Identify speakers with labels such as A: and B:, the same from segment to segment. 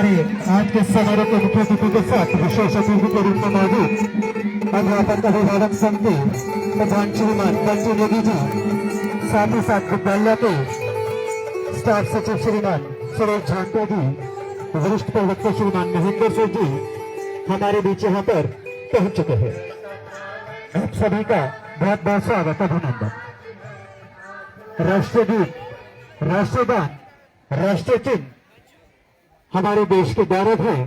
A: हमारे आज के समारोह के मुख्य अतिथि के साथ विशेष अतिथि के रूप में मौजूद अध्यापक अभिभावक संघ के प्रधान श्रीमान बंटी नेगी जी, साथ ही साथ विद्यालय के स्टाफ सचिव श्रीमान सुरेश झांटा जी, वरिष्ठ प्रवक्ता श्रीमान महेंद्र सिंह जी हमारे बीच यहाँ पर पहुंच चुके हैं। आप सभी का बहुत बहुत स्वागत, अभिनंदन। राष्ट्रीय गीत, राष्ट्रगान, राष्ट्रीय चिन्ह हमारे देश के गौरव है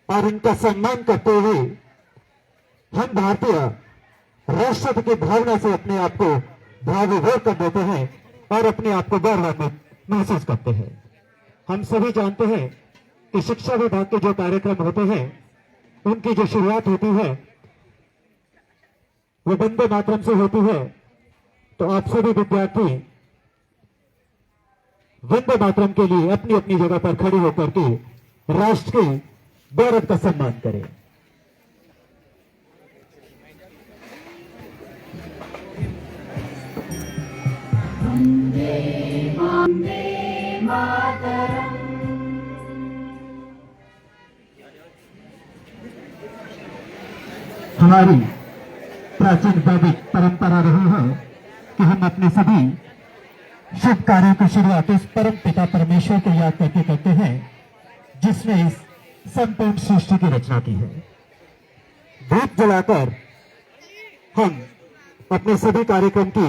A: और इनका सम्मान करते हुए हम भारतीय राष्ट्र की भावना से अपने आप को भावविभोर कर देते हैं और अपने आप को गौरवान्वित महसूस करते हैं। हम सभी जानते हैं कि शिक्षा विभाग के जो कार्यक्रम होते हैं उनकी जो शुरुआत होती है वो वंदे मातरम से होती है। तो आप सभी विद्यार्थी वंदे मातरम के लिए अपनी अपनी जगह पर खड़े होकर के राष्ट्र के गौरव का सम्मान करें।
B: वंदे मातरम।
A: हमारी प्राचीन वैदिक परंपरा रही है कि हम अपने सभी शुभ कार्यों की शुरुआत इस परम पिता परमेश्वर को याद करके करते हैं जिसने इस संपूर्ण सृष्टि की रचना की है। दीप जलाकर हम अपने सभी कार्यक्रम की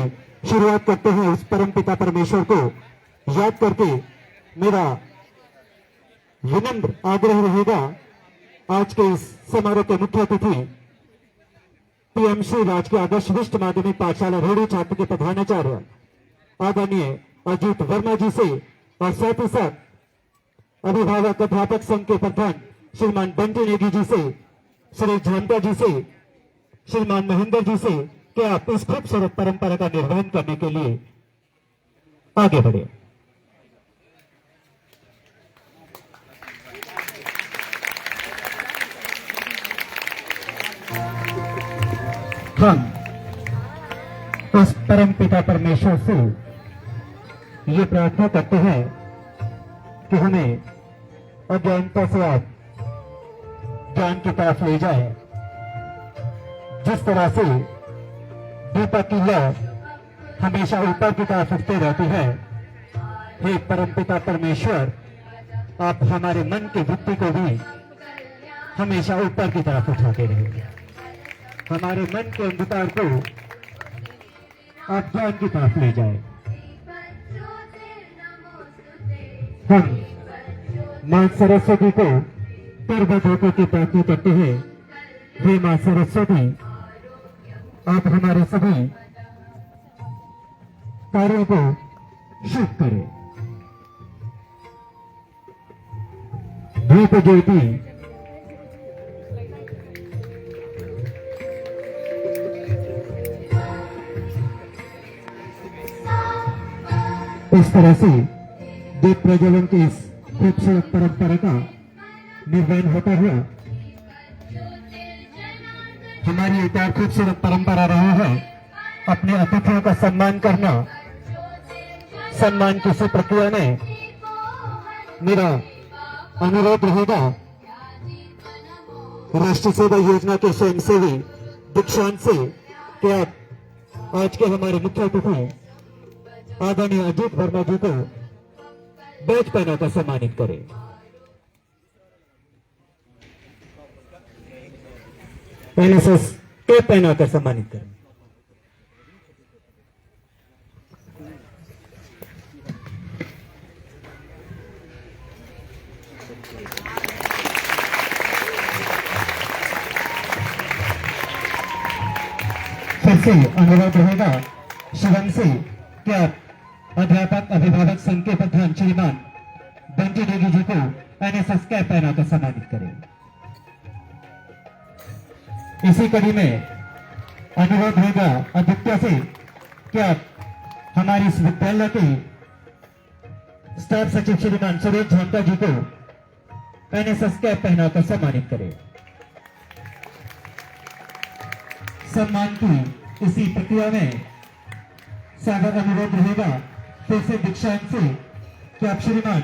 A: शुरुआत करते हैं उस परम पिता परमेश्वर को याद करके। मेरा विनम्र आग्रह रहेगा आज के इस समारोह के मुख्य अतिथि पीएमसी राजकीय आदर्श विशिष्ट माध्यमिक पाठशाला रेडी छात्र के प्रधानाचार्य आदरणीय अजीत वर्मा जी से और साथ ही साथ अभिभावक अध्यापक संघ के प्रधान श्रीमान बंटी नेगी जी से, सुरेश झांटा जी से, श्रीमान महेंद्र जी से कि आप इस खूबसूरत परंपरा का निर्वहन करने के लिए आगे बढ़े। हम उस परम पिता परमेश्वर से ये प्रार्थना करते हैं कि हमें अज्ञानता से आप ज्ञान की तरफ ले जाए। जिस तरह से दीपक की लौ हमेशा ऊपर की तरफ उठती रहती है, हे परम पिता परमेश्वर आप हमारे मन की वृत्ति को भी हमेशा ऊपर की तरफ उठाते रहिए। हमारे मन के अंधकार को आप ज्ञान की तरफ ले जाए। हम मां सरस्वती को पर्वत होकर की प्रार्थना करते हैं, हे मां सरस्वती आप हमारे सभी कार्यों को शुभ करें। धूप ज्योति इस तरह से दीप प्रज्वलन की इस खूबसूरत परंपरा का निर्वहन होता हुआ हमारी एक और खूबसूरत परंपरा रही है अपने अतिथियों का सम्मान करना। सम्मान की इसी प्रक्रिया में मेरा अनुरोध रहेगा राष्ट्रीय सेवा योजना के स्वयंसेवी दीक्षांत से कि आप आज के हमारे मुख्य अतिथि आदरणीय अजीत वर्मा जी को बैच पहनाकर सम्मानित करें। एनएसएस कैप पहनाकर सम्मानित करें। फिर से अनुरोध रहेगा शिवम से कि आप अध्यापक अभिभावक संघ के प्रधान श्रीमान बंटी नेगी जी को एनएसएस कैप पहनाकर सम्मानित करें। इसी कड़ी में अनुरोध होगा आदित्य से कि आप हमारे इस विद्यालय के स्टाफ सचिव श्रीमान सुरेश झांटा जी को एनएसएस कैप पहनाकर सम्मानित करें। सम्मान की इसी प्रक्रिया में सादर अनुरोध रहेगा फिर से दीक्षांत से कि आप श्रीमान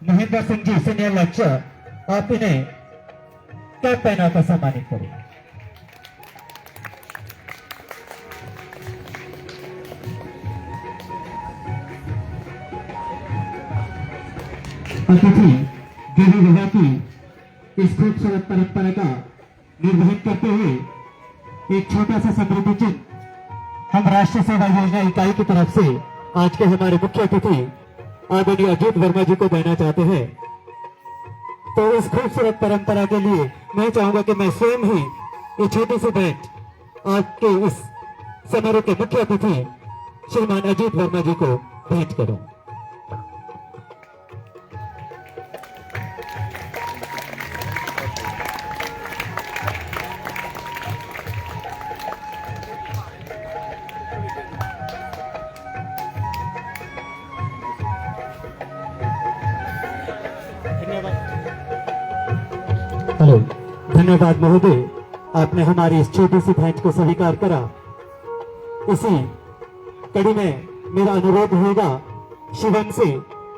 A: महेंद्र सिंह जी सीनियर लेक्चर, आप इन्हें कैप पहनाकर सम्मानित करें। अतिथि देवी विवाह की इस खूबसूरत परंपरा का निर्वहन करते हुए एक छोटा सा समृद्धि चिन्ह हम राष्ट्रीय सेवा योजना इकाई की तरफ से आज के हमारे मुख्य अतिथि आदरणीय अजीत वर्मा जी को देना चाहते हैं। तो इस खूबसूरत परंपरा के लिए मैं चाहूंगा कि मैं स्वयं ही ये छोटी सी भेंट आज के इस समारोह के मुख्य अतिथि श्रीमान अजीत वर्मा जी को भेंट करूं। हेलो, धन्यवाद महोदय, आपने हमारी इस छोटी सी भेंट को स्वीकार करा। इसी कड़ी में मेरा अनुरोध होगा शिवम से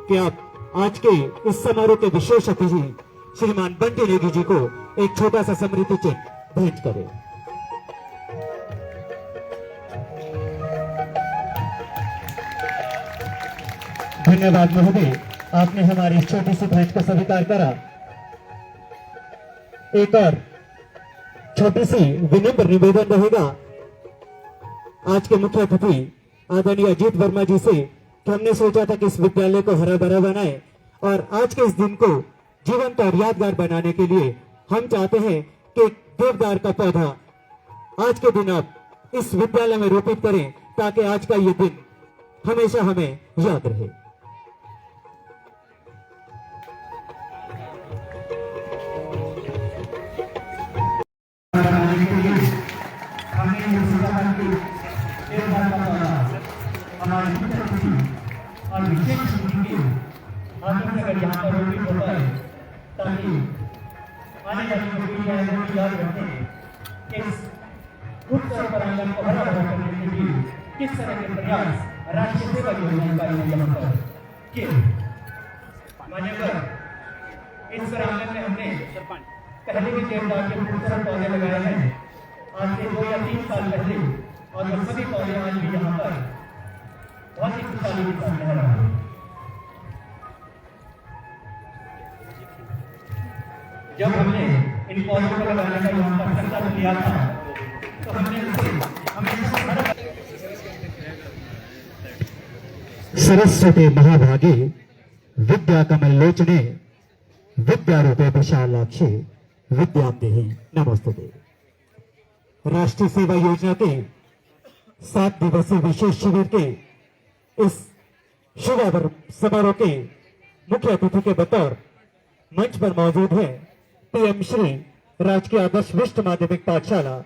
A: कि आप आज के इस समारोह के विशेष अतिथि श्रीमान बंटी नेगी जी को एक छोटा सा समृद्धि चिन्ह भेंट करें। धन्यवाद महोदय, आपने हमारी इस छोटी सी भेंट को स्वीकार करा। एक और छोटी सी विनम्र निवेदन रहेगा आज के मुख्य अतिथि आदरणीय अजीत वर्मा जी से कि हमने सोचा था कि इस विद्यालय को हरा भरा बनाए और आज के इस दिन को जीवंत और यादगार बनाने के लिए हम चाहते हैं कि देवदार का पौधा आज के दिन आप इस विद्यालय में रोपित करें ताकि आज का ये दिन हमेशा हमें याद रहे। और विशेष अगर यहाँ पर रोपित होता है ताकि आने वाली पीढ़ियां याद रखें इस उत्सव प्रांगण को हरा भरा करने के लिए किस तरह के प्रयास राष्ट्रीय सेवा योजना इकाई ने यहाँ पर किए। मान्यवर, इस प्रांगण में हमने पहले भी देवदार के खूबसूरत पौधे लगाए हैं आज से 2 या 3 साल पहले, और ये सभी पौधे आज भी यहाँ पर बहुत ही खुशहाली के साथ रह रहा है। जब हमने इन पौधों को लगाने का यहाँ पर संकल्प लिया था तो हमने सरस्वती महाभागे विद्या कमल लोचने विद्यारूपे विशालाक्षी विद्यादेहि नमोस्तुते। राष्ट्रीय सेवा योजना के 7 दिवसीय विशेष शिविर के इस शुभ समारोह के मुख्य अतिथि के बतौर मंच पर मौजूद है पीएम श्री राजकीय आदर्श विशिष्ट माध्यमिक पाठशाला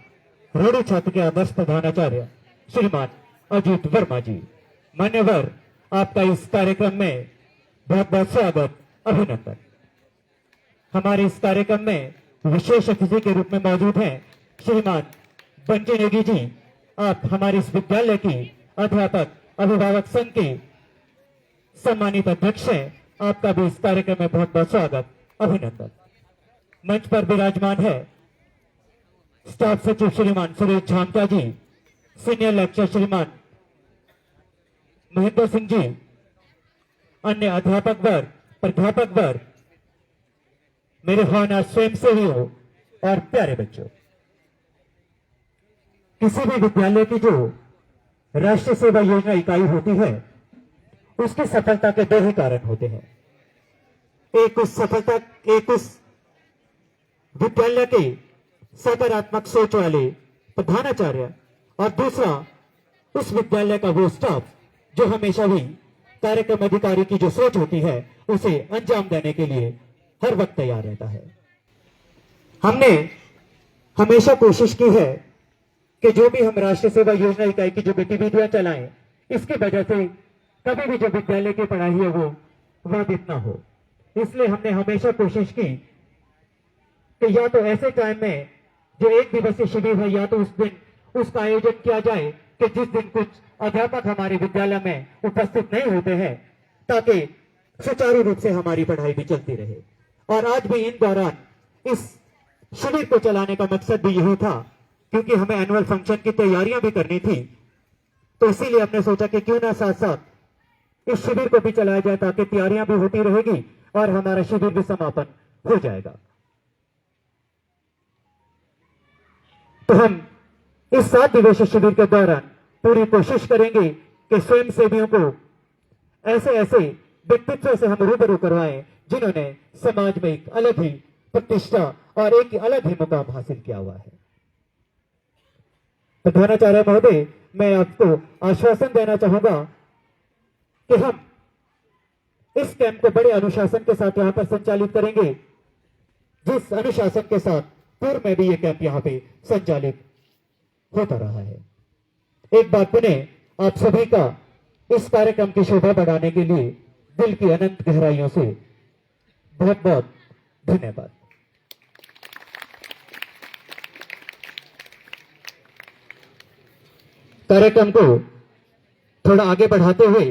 A: रोड़ी छात्र के आदर्श प्रधानाचार्य श्रीमान अजीत वर्मा जी। मान्यवर, आपका इस कार्यक्रम में बहुत बहुत स्वागत, अभिनंदन। हमारे इस कार्यक्रम में विशेष अतिथि के रूप में मौजूद हैं श्रीमान बंटी नेगी जी। आप हमारे इस विद्यालय की अध्यापक अभिभावक संघ के सम्मानित अध्यक्ष हैं। आपका भी इस कार्यक्रम में बहुत बहुत स्वागत, अभिनंदन। मंच पर विराजमान है स्टाफ सचिव श्रीमान सुरेश झामटा जी, सीनियर लेक्चर श्रीमान महेंद्र सिंह जी, अन्य अध्यापक वर्ग, प्राध्यापक वर्ग, मेरे होनहार स्वयंसेवियों और प्यारे बच्चों। किसी भी विद्यालय की जो राष्ट्रीय सेवा योजना इकाई होती है उसकी सफलता के 2 ही कारण होते हैं। एक उस विद्यालय के सकारात्मक सोच वाले प्रधानाचार्य और दूसरा उस विद्यालय का वो स्टाफ जो हमेशा भी कार्यक्रम अधिकारी की जो सोच होती है उसे अंजाम देने के लिए हर वक्त तैयार रहता है। हमने हमेशा कोशिश की है कि जो भी हम राष्ट्रीय सेवा योजना इकाई की जो गतिविधियां चलाएं इसकी वजह से कभी भी जो विद्यालय की पढ़ाई है वो बाधित ना हो। इसलिए हमने हमेशा कोशिश की कि या तो ऐसे टाइम में जो 1 दिवसीय शिविर है या तो उस दिन उसका आयोजन किया जाए कि जिस दिन कुछ अध्यापक हमारे विद्यालय में उपस्थित नहीं होते हैं ताकि सुचारू रूप से हमारी पढ़ाई भी चलती रहे। और आज भी इन दौरान इस शिविर को चलाने का मकसद भी यही था, क्योंकि हमें एनुअल फंक्शन की तैयारियां भी करनी थी, तो इसीलिए हमने सोचा कि क्यों ना साथ साथ इस शिविर को भी चलाया जाए, ताकि तैयारियां भी होती रहेगी और हमारा शिविर भी समापन हो जाएगा। तो हम इस 7 दिवसीय शिविर के दौरान पूरी कोशिश करेंगे कि स्वयं सेवियों को ऐसे ऐसे व्यक्तित्व से हम रूबरू करवाएं जिन्होंने समाज में एक अलग ही प्रतिष्ठा और एक अलग ही मुकाम हासिल किया हुआ है। प्रधानाचार्य महोदय, मैं आपको आश्वासन देना चाहूंगा कि हम इस कैंप को बड़े अनुशासन के साथ यहां पर संचालित करेंगे, जिस अनुशासन के साथ पूर्व में भी ये कैंप यहां पे संचालित होता रहा है। एक बार पुनः आप सभी का इस कार्यक्रम की शोभा बढ़ाने के लिए दिल की अनंत गहराइयों से बहुत बहुत धन्यवाद। कार्यक्रम को थोड़ा आगे बढ़ाते हुए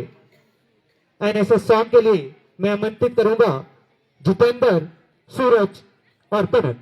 A: एनएसएस सॉन्ग के लिए मैं आमंत्रित करूंगा जितेंद्र, सूरज और पुनः।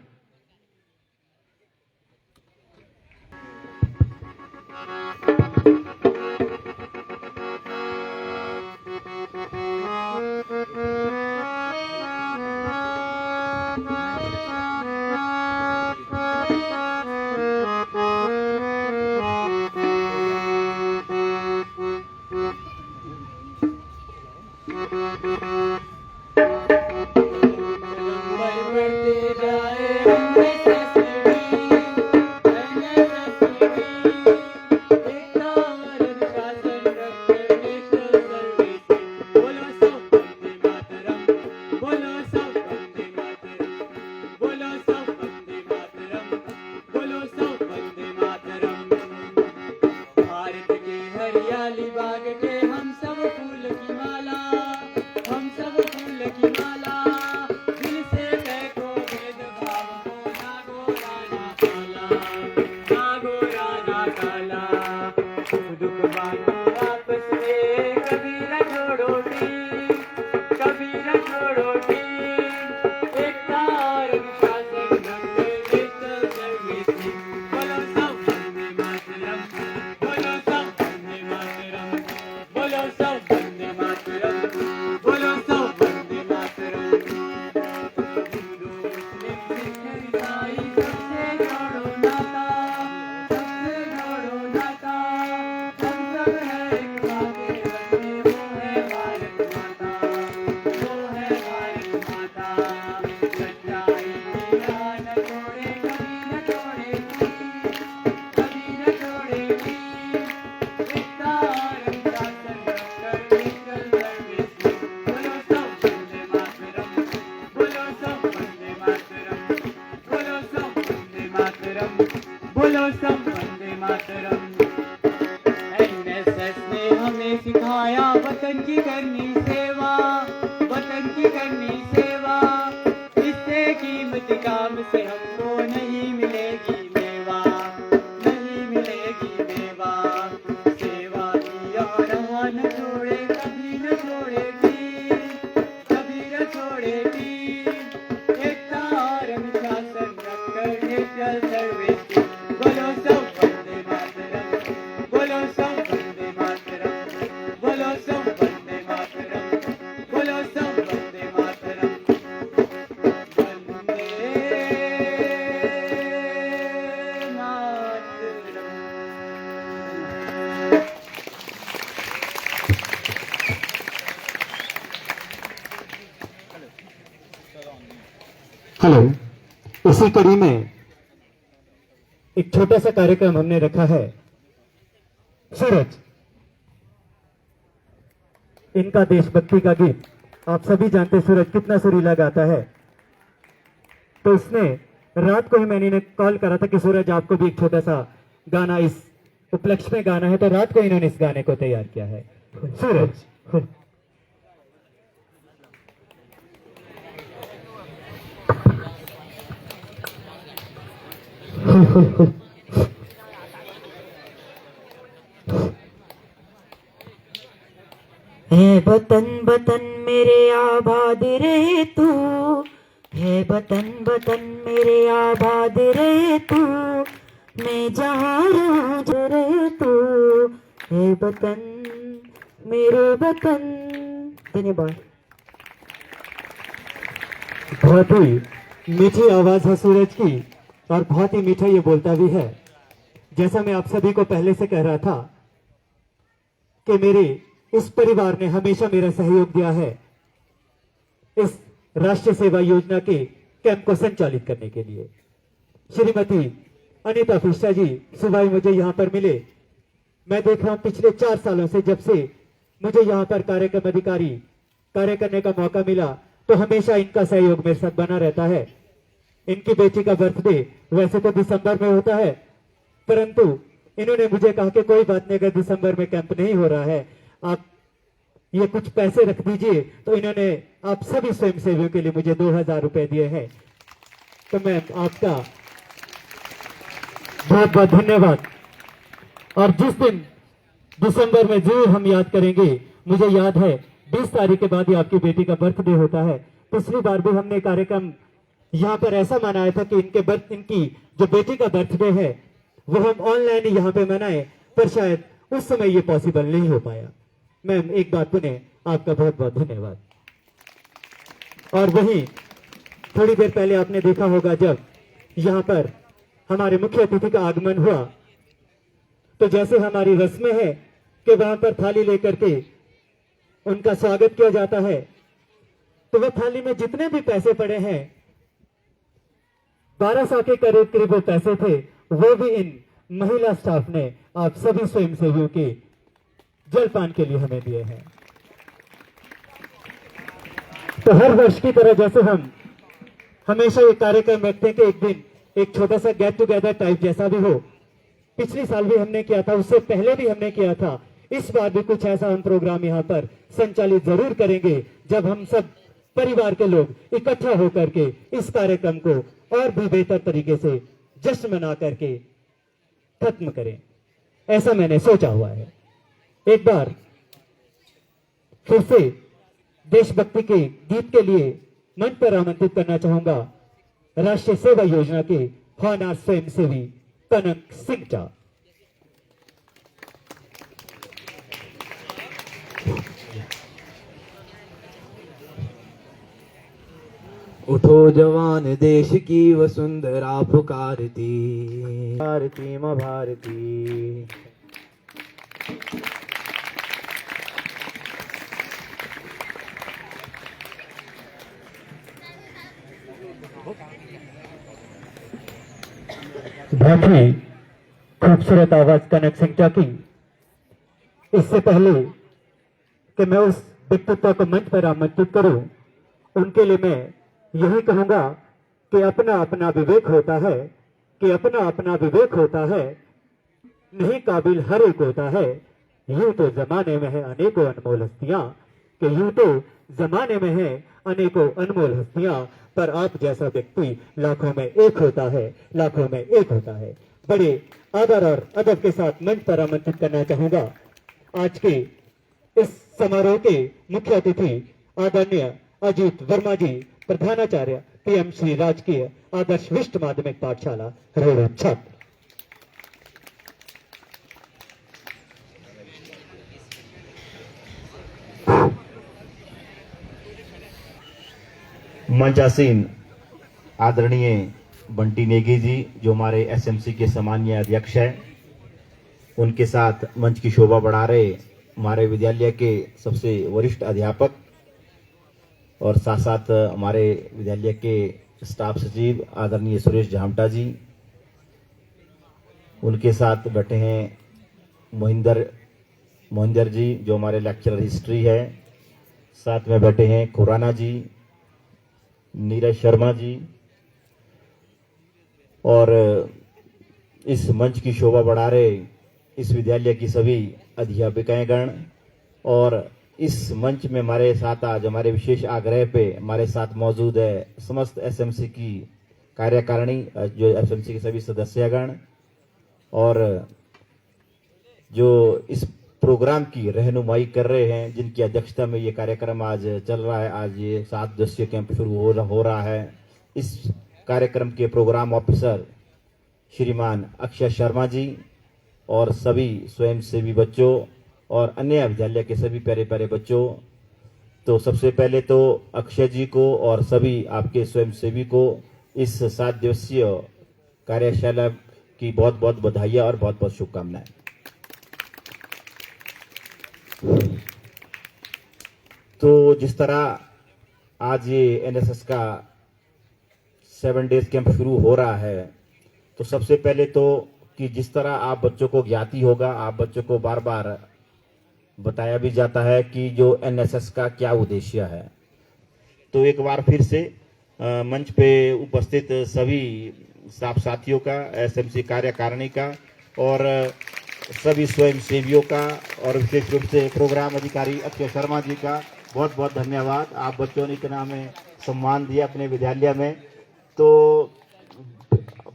B: सिखाया वतन की करनी सेवा, वतन की करनी सेवा, इससे कीमती काम से हमको नहीं मिलेगी मेवा, नहीं मिलेगी मेवा। सेवा की और न छोड़े कभी न छोड़ेगी, कभी न छोड़ेगी। एकता और अनुशासन रखकर नेशनल सर्विस की। बोलो सब वंदे मातरम, बोलो सब वंदे मातरम, बोलो सब वंदे मातरम, बोलो सब वंदे मातरम। वंदे मातरम।
A: हेलो, इसी कड़ी में एक छोटा सा कार्यक्रम हमने रखा है। सूरज, इनका देशभक्ति का गीत आप सभी जानते हैं, सूरज कितना सुरीला गाता है। तो इसने रात को ही मैंने इन्हें कॉल करा था कि सूरज आपको भी एक छोटा सा गाना इस उपलक्ष्य में गाना है, तो रात को इन्होंने इस गाने को तैयार किया है। सूरज,
C: है वतन वतन मेरे आबाद रहे तू, है वतन वतन मेरे आबाद रहे तू, मैं जहाँ रहूं जो रहे तू, है वतन मेरे वतन। धन्यवाद।
A: बहुत ही मीठी आवाज है सूरज की और बहुत ही मीठा ये बोलता भी है। जैसा मैं आप सभी को पहले से कह रहा था कि मेरे इस परिवार ने हमेशा मेरा सहयोग दिया है इस राष्ट्रीय सेवा योजना के कैंप को संचालित करने के लिए। श्रीमती अनीता फिस्टा जी सुबह ही मुझे यहाँ पर मिले। मैं देख रहा हूँ पिछले 4 सालों से जब से मुझे यहाँ पर कार्यक्रम अधिकारी कार्य करने का मौका मिला तो हमेशा इनका सहयोग मेरे साथ बना रहता है। इनकी बेटी का बर्थडे वैसे तो दिसंबर में होता है, परंतु इन्होंने मुझे कहा कि कोई बात नहीं, अगर दिसंबर में कैंप नहीं हो रहा है आप ये कुछ पैसे रख दीजिए। तो इन्होंने आप सभी स्वयंसेवियों के लिए मुझे 2000 रुपए दिए हैं। तो मैं आपका बहुत बहुत धन्यवाद। और जिस दिन दिसंबर में जरूर हम याद करेंगे, मुझे याद है 20 तारीख के बाद ही आपकी बेटी का बर्थडे होता है। पिछली बार भी हमने कार्यक्रम यहाँ पर ऐसा मनाया था कि इनकी जो बेटी का बर्थडे है वो हम ऑनलाइन ही यहाँ पे मनाए, पर शायद उस समय ये पॉसिबल नहीं हो पाया। मैम एक बार पुनः आपका बहुत बहुत धन्यवाद। और वहीं थोड़ी देर पहले आपने देखा होगा जब यहाँ पर हमारे मुख्य अतिथि का आगमन हुआ तो जैसे हमारी रस्में है कि वहां पर थाली लेकर के उनका स्वागत किया जाता है, तो वह थाली में जितने भी पैसे पड़े हैं 1200 के करीब वो पैसे थे, वो भी इन महिला स्टाफ ने आप सभी स्वयंसेवियों के जलपान के लिए हमें दिए हैं। तो हर वर्ष की तरह जैसे हम हमेशा ये कार्यक्रम रखते हैं कि एक दिन एक छोटा सा गेट टुगेदर टाइप जैसा भी हो। पिछले साल भी हमने किया था, उससे पहले भी हमने किया था। इस बार भी कुछ ऐसा हम प्रोग्राम यहाँ पर संचालित जरूर करेंगे जब हम सब परिवार के लोग इकट्ठा होकर के इस कार्यक्रम को और भी बेहतर तरीके से जश्न मना करके खत्म करें, ऐसा मैंने सोचा हुआ है। एक बार फिर से देशभक्ति के गीत के लिए मंच पर आमंत्रित करना चाहूंगा राष्ट्रीय सेवा योजना के होनहार स्वयंसेवी कनक सिंह चा।
D: उठो जवान देश की वसुंधरा पुकारती, भारती माँ भारती।
A: बहुत ही खूबसूरत आवाज कनक सिंह चा की। इससे पहले कि मैं उस व्यक्तित्व को मंच पर आमंत्रित करूं, उनके लिए मैं यही कहूंगा कि अपना अपना विवेक होता है, कि अपना अपना विवेक होता है, नहीं काबिल हर एक होता है। यूं तो जमाने में है अनेकों अनमोल हस्तियां, कि यूं तो जमाने में है अनेकों अनमोल हस्तियां, पर आप जैसा व्यक्ति लाखों में एक होता है, लाखों में एक होता है। बड़े आदर और अदब के साथ मंच पर आमंत्रित करना चाहूंगा आज के इस समारोह के मुख्य अतिथि आदरणीय अजीत वर्मा जी, प्रधानाचार्य पीएम श्री राजकीय आदर्श विशिष्ट माध्यमिक पाठशाला रोड़ा छात्र।
D: मंचासीन आदरणीय बंटी नेगी जी जो हमारे एसएमसी के सम्मानीय अध्यक्ष हैं, उनके साथ मंच की शोभा बढ़ा रहे हमारे विद्यालय के सबसे वरिष्ठ अध्यापक और साथ साथ हमारे विद्यालय के स्टाफ सचिव आदरणीय सुरेश झामटा जी, उनके साथ बैठे हैं मोहिंदर जी जो हमारे लेक्चरर हिस्ट्री है, साथ में बैठे हैं खुराना जी, नीरज शर्मा जी, और इस मंच की शोभा बढ़ा रहे इस विद्यालय की सभी अध्यापिकाएं गण, और इस मंच में हमारे साथ आज हमारे विशेष आग्रह पे हमारे साथ मौजूद है समस्त एसएमसी की कार्यकारिणी, जो एसएमसी के सभी सदस्यगण, और जो इस प्रोग्राम की रहनुमाई कर रहे हैं, जिनकी अध्यक्षता में ये कार्यक्रम आज चल रहा है। आज ये 7 दिवसीय कैंप शुरू हो रहा है। इस कार्यक्रम के प्रोग्राम ऑफिसर श्रीमान अक्षय शर्मा जी और सभी स्वयंसेवी बच्चों और अन्य विद्यालय के सभी प्यारे प्यारे बच्चों, तो सबसे पहले तो अक्षय जी को और सभी आपके स्वयंसेवी को इस 7 दिवसीय कार्यशाला की बहुत बहुत बधाई और बहुत बहुत शुभकामनाएं। तो जिस तरह आज ये एनएसएस का 7 डेज कैंप शुरू हो रहा है, तो सबसे पहले तो कि जिस तरह आप बच्चों को ज्ञाति होगा, आप बच्चों को बार बार बताया भी जाता है कि जो एनएसएस का क्या उद्देश्य है। तो एक बार फिर से मंच पे उपस्थित सभी स्टाफ साथियों का, एसएमसी कार्यकारिणी का और सभी स्वयंसेवियों का और विशेष रूप से प्रोग्राम अधिकारी अक्षय शर्मा जी का बहुत बहुत धन्यवाद। आप बच्चों ने के नाम में सम्मान दिया अपने विद्यालय में। तो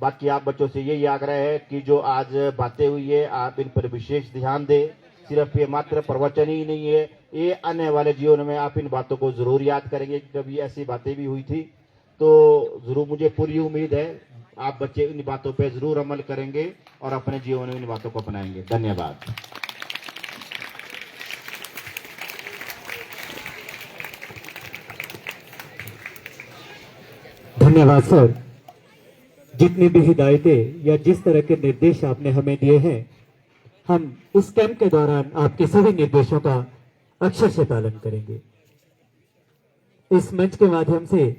D: बाकी आप बच्चों से यही आग्रह है कि जो आज बातें हुई है आप इन पर विशेष ध्यान दें। सिर्फ ये मात्र प्रवचन ही नहीं है, ये आने वाले जीवन में आप इन बातों को जरूर याद करेंगे। कभी ऐसी बातें भी हुई थी, तो जरूर मुझे पूरी उम्मीद है आप बच्चे इन बातों पे जरूर अमल करेंगे और अपने जीवन में इन बातों को अपनाएंगे। धन्यवाद।
A: धन्यवाद सर। जितनी भी हिदायतें या जिस तरह के निर्देश आपने हमें दिए हैं, हम उस कैंप के दौरान आपके सभी निर्देशों का अक्षर से पालन करेंगे। इस मंच के माध्यम से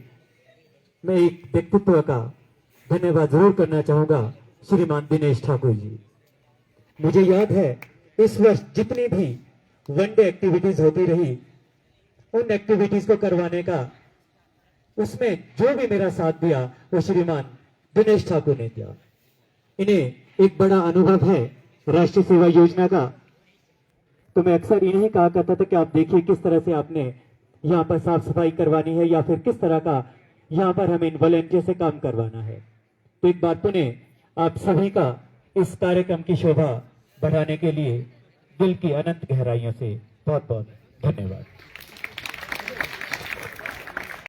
A: मैं एक व्यक्तित्व का धन्यवाद जरूर करना चाहूंगा, श्रीमान दिनेश ठाकुर जी। मुझे याद है इस वर्ष जितनी भी 1 डे एक्टिविटीज होती रही, उन एक्टिविटीज को करवाने का उसमें जो भी मेरा साथ दिया वो श्रीमान दिनेश ठाकुर ने दिया। इन्हें एक बड़ा अनुभव है राष्ट्रीय सेवा योजना का। तो मैं अक्सर इन्हें कहा करता था कि आप देखिए किस तरह से आपने यहाँ पर साफ सफाई करवानी है या फिर किस तरह का यहाँ पर हमें वॉलंटियर से काम करवाना है। तो एक बार पुनः आप सभी का इस कार्यक्रम की शोभा बढ़ाने के लिए दिल की अनंत गहराइयों से बहुत बहुत धन्यवाद।